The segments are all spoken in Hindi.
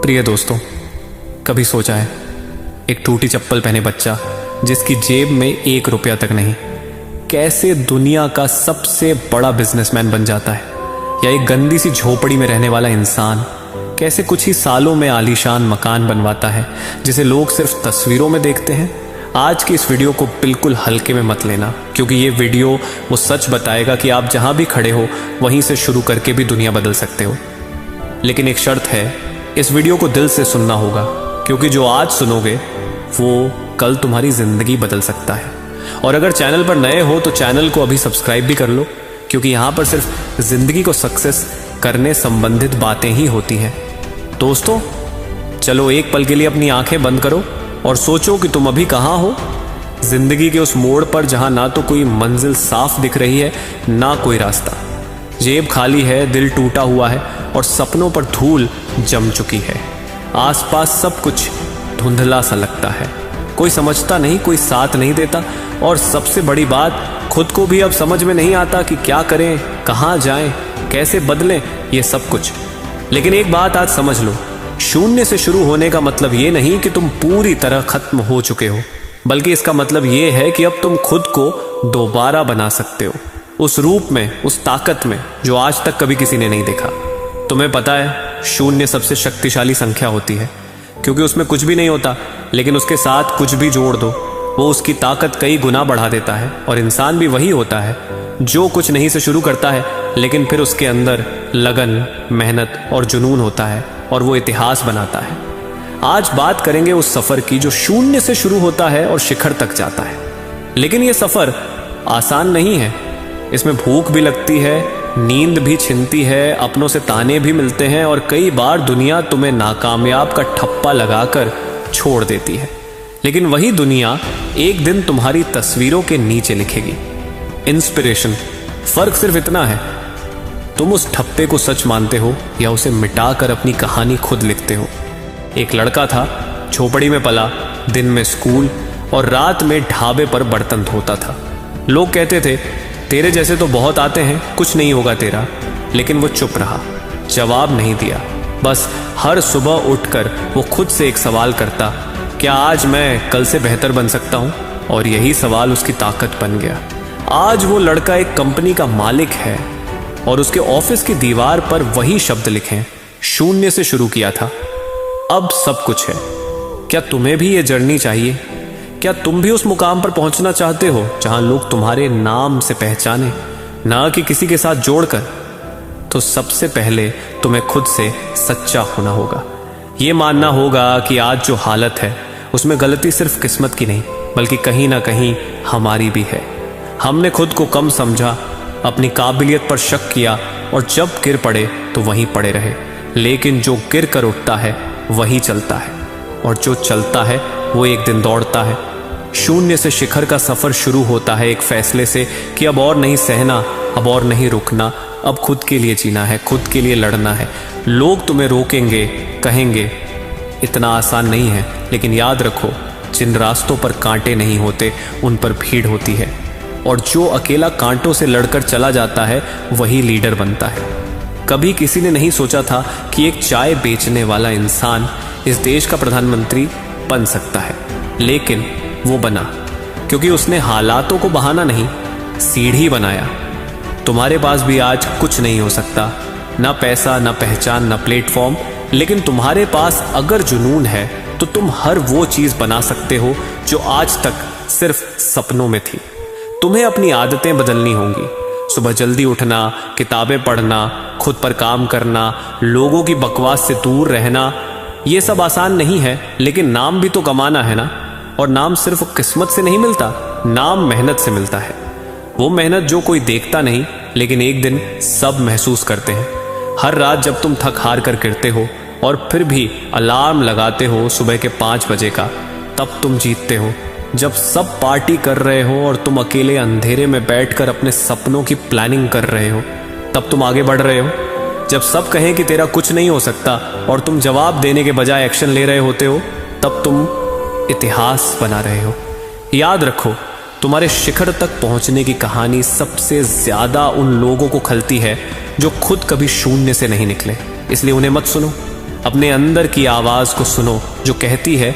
प्रिय दोस्तों, कभी सोचा है एक टूटी चप्पल पहने बच्चा जिसकी जेब में 1 रुपया तक नहीं, कैसे दुनिया का सबसे बड़ा बिजनेसमैन बन जाता है? या एक गंदी सी झोपड़ी में रहने वाला इंसान कैसे कुछ ही सालों में आलीशान मकान बनवाता है जिसे लोग सिर्फ तस्वीरों में देखते हैं? आज की इस वीडियो को बिल्कुल हल्के में मत लेना, क्योंकि ये वीडियो वो सच बताएगा कि आप जहां भी खड़े हो वहीं से शुरू करके भी दुनिया बदल सकते हो। लेकिन एक शर्त है, इस वीडियो को दिल से सुनना होगा, क्योंकि जो आज सुनोगे वो कल तुम्हारी जिंदगी बदल सकता है। और अगर चैनल पर नए हो तो चैनल को अभी सब्सक्राइब भी कर लो, क्योंकि यहाँ पर सिर्फ जिंदगी को सक्सेस करने संबंधित बातें ही होती हैं। दोस्तों, चलो एक पल के लिए अपनी आंखें बंद करो और सोचो कि तुम अभी कहाँ हो। जिंदगी के उस मोड़ पर जहां ना तो कोई मंजिल साफ दिख रही है, ना कोई रास्ता। जेब खाली है, दिल टूटा हुआ है और सपनों पर धूल जम चुकी है। आसपास सब कुछ धुंधला सा लगता है, कोई समझता नहीं, कोई साथ नहीं देता, और सबसे बड़ी बात, खुद को भी अब समझ में नहीं आता कि क्या करें, कहाँ जाएं, कैसे बदलें ये सब कुछ। लेकिन एक बात आज समझ लो, शून्य से शुरू होने का मतलब ये नहीं कि तुम पूरी तरह खत्म हो चुके हो, बल्कि इसका मतलब ये है कि अब तुम खुद को दोबारा बना सकते हो, उस रूप में, उस ताकत में जो आज तक कभी किसी ने नहीं देखा। तुम्हें पता है, शून्य सबसे शक्तिशाली संख्या होती है, क्योंकि उसमें कुछ भी नहीं होता, लेकिन उसके साथ कुछ भी जोड़ दो, वो उसकी ताकत कई गुना बढ़ा देता है। और इंसान भी वही होता है जो कुछ नहीं से शुरू करता है, लेकिन फिर उसके अंदर लगन, मेहनत और जुनून होता है और वो इतिहास बनाता है। आज बात करेंगे उस सफर की जो शून्य से शुरू होता है और शिखर तक जाता है। लेकिन ये सफर आसान नहीं है, इसमें भूख भी लगती है, नींद भी छिनती है, अपनों से ताने भी मिलते हैं और कई बार दुनिया तुम्हें नाकामयाब का ठप्पा लगाकर छोड़ देती है। लेकिन वही दुनिया एक दिन तुम्हारी तस्वीरों के नीचे लिखेगी इंस्पिरेशन। फर्क सिर्फ इतना है, तुम उस ठप्पे को सच मानते हो या उसे मिटाकर अपनी कहानी खुद लिखते हो। एक लड़का था, झोपड़ी में पला, दिन में स्कूल और रात में ढाबे पर बर्तन धोता था। लोग कहते थे, तेरे जैसे तो बहुत आते हैं, कुछ नहीं होगा तेरा। लेकिन वो चुप रहा, जवाब नहीं दिया। बस हर सुबह उठकर वो खुद से एक सवाल करता, क्या आज मैं कल से बेहतर बन सकता हूं? और यही सवाल उसकी ताकत बन गया। आज वो लड़का एक कंपनी का मालिक है और उसके ऑफिस की दीवार पर वही शब्द लिखे, शून्य से शुरू किया था, अब सब कुछ है। क्या तुम्हें भी ये जर्नी चाहिए? क्या तुम भी उस मुकाम पर पहुंचना चाहते हो जहां लोग तुम्हारे नाम से पहचाने, ना कि किसी के साथ जोड़कर? तो सबसे पहले तुम्हें खुद से सच्चा होना होगा। ये मानना होगा कि आज जो हालत है उसमें गलती सिर्फ किस्मत की नहीं, बल्कि कहीं ना कहीं हमारी भी है। हमने खुद को कम समझा, अपनी काबिलियत पर शक किया और जब गिर पड़े तो वहीं पड़े रहे। लेकिन जो गिर कर उठता है वही चलता है, और जो चलता है वो एक दिन दौड़ता है। शून्य से शिखर का सफर शुरू होता है एक फैसले से कि अब और नहीं सहना, अब और नहीं रुकना, अब खुद के लिए जीना है, खुद के लिए लड़ना है। लोग तुम्हें रोकेंगे, कहेंगे इतना आसान नहीं है, लेकिन याद रखो, जिन रास्तों पर कांटे नहीं होते उन पर भीड़ होती है, और जो अकेला कांटों से लड़कर चला जाता है वही लीडर बनता है। कभी किसी ने नहीं सोचा था कि एक चाय बेचने वाला इंसान इस देश का प्रधानमंत्री बन सकता है, लेकिन वो बना, क्योंकि उसने हालातों को बहाना नहीं, सीढ़ी बनाया। तुम्हारे पास भी आज कुछ नहीं हो सकता, ना पैसा, ना पहचान, ना प्लेटफॉर्म, लेकिन तुम्हारे पास अगर जुनून है तो तुम हर वो चीज बना सकते हो जो आज तक सिर्फ सपनों में थी। तुम्हें अपनी आदतें बदलनी होंगी। सुबह जल्दी उठना, किताबें पढ़ना, खुद पर काम करना, लोगों की बकवास से दूर रहना, ये सब आसान नहीं है, लेकिन नाम भी तो कमाना है ना। और नाम सिर्फ किस्मत से नहीं मिलता, नाम मेहनत से मिलता है। वो मेहनत जो कोई देखता नहीं, लेकिन एक दिन सब महसूस करते हैं। हर रात जब तुम थक हार कर गिरते हो और फिर भी अलार्म लगाते हो सुबह के 5 बजे का, तब तुम जीतते हो। जब सब पार्टी कर रहे हो और तुम अकेले अंधेरे में बैठकर अपने सपनों की प्लानिंग कर रहे हो, तब तुम आगे बढ़ रहे हो। जब सब कहें कि तेरा कुछ नहीं हो सकता और तुम जवाब देने के बजाय एक्शन ले रहे होते हो, तब तुम इतिहास बना रहे हो। याद रखो, तुम्हारे शिखर तक पहुंचने की कहानी सबसे ज्यादा उन लोगों को खलती है जो खुद कभी शून्य से नहीं निकले। इसलिए उन्हें मत सुनो, अपने अंदर की आवाज को सुनो जो कहती है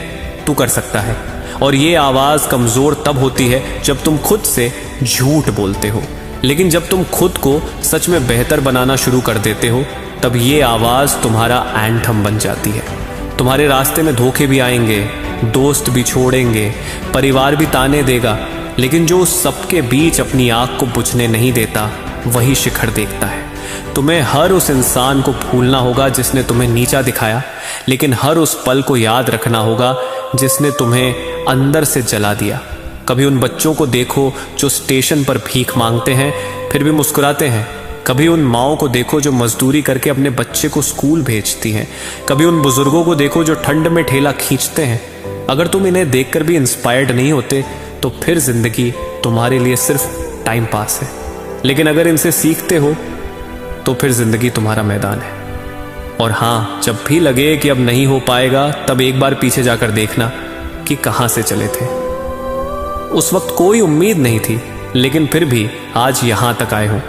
तू कर सकता है। और ये आवाज कमजोर तब होती है जब तुम खुद से झूठ बोलते हो, लेकिन जब तुम खुद को सच में बेहतर बनाना शुरू कर देते हो तब ये आवाज तुम्हारा एंथम बन जाती है। तुम्हारे रास्ते में धोखे भी आएंगे, दोस्त भी छोड़ेंगे, परिवार भी ताने देगा, लेकिन जो उस सबके बीच अपनी आग को बुझने नहीं देता वही शिखर देखता है। तुम्हें हर उस इंसान को भूलना होगा जिसने तुम्हें नीचा दिखाया, लेकिन हर उस पल को याद रखना होगा जिसने तुम्हें अंदर से जला दिया। कभी उन बच्चों को देखो जो स्टेशन पर भीख मांगते हैं फिर भी मुस्कुराते हैं। कभी उन माओं को देखो जो मजदूरी करके अपने बच्चे को स्कूल भेजती हैं। कभी उन बुजुर्गों को देखो जो ठंड में ठेला खींचते हैं। अगर तुम इन्हें देखकर भी इंस्पायर्ड नहीं होते तो फिर जिंदगी तुम्हारे लिए सिर्फ टाइम पास है, लेकिन अगर इनसे सीखते हो तो फिर जिंदगी तुम्हारा मैदान है। और हाँ, जब भी लगे कि अब नहीं हो पाएगा तब एक बार पीछे जाकर देखना कि कहां से चले थे। उस वक्त कोई उम्मीद नहीं थी, लेकिन फिर भी आज यहां तक आए हो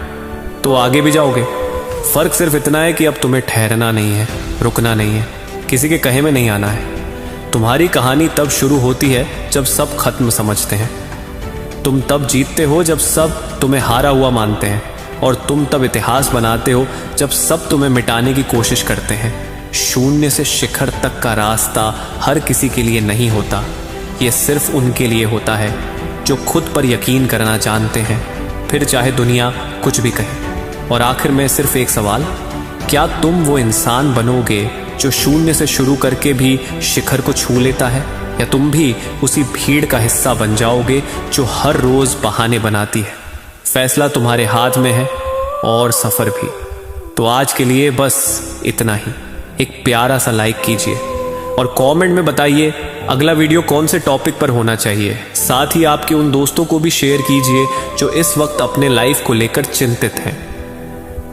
तो आगे भी जाओगे। फर्क सिर्फ इतना है कि अब तुम्हें ठहरना नहीं है, रुकना नहीं है, किसी के कहे में नहीं आना है। तुम्हारी कहानी तब शुरू होती है जब सब खत्म समझते हैं। तुम तब जीतते हो जब सब तुम्हें हारा हुआ मानते हैं, और तुम तब इतिहास बनाते हो जब सब तुम्हें मिटाने की कोशिश करते हैं। शून्य से शिखर तक का रास्ता हर किसी के लिए नहीं होता, ये सिर्फ उनके लिए होता है जो खुद पर यकीन करना जानते हैं, फिर चाहे दुनिया कुछ भी कहे। और आखिर में सिर्फ एक सवाल, क्या तुम वो इंसान बनोगे जो शून्य से शुरू करके भी शिखर को छू लेता है, या तुम भी उसी भीड़ का हिस्सा बन जाओगे जो हर रोज बहाने बनाती है? फैसला तुम्हारे हाथ में है और सफर भी। तो आज के लिए बस इतना ही। एक प्यारा सा लाइक कीजिए और कमेंट में बताइए अगला वीडियो कौन से टॉपिक पर होना चाहिए। साथ ही आपके उन दोस्तों को भी शेयर कीजिए जो इस वक्त अपने लाइफ को लेकर चिंतित हैं।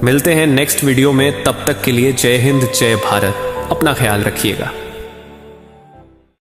मिलते हैं नेक्स्ट वीडियो में, तब तक के लिए जय हिंद, जय भारत। अपना ख्याल रखिएगा।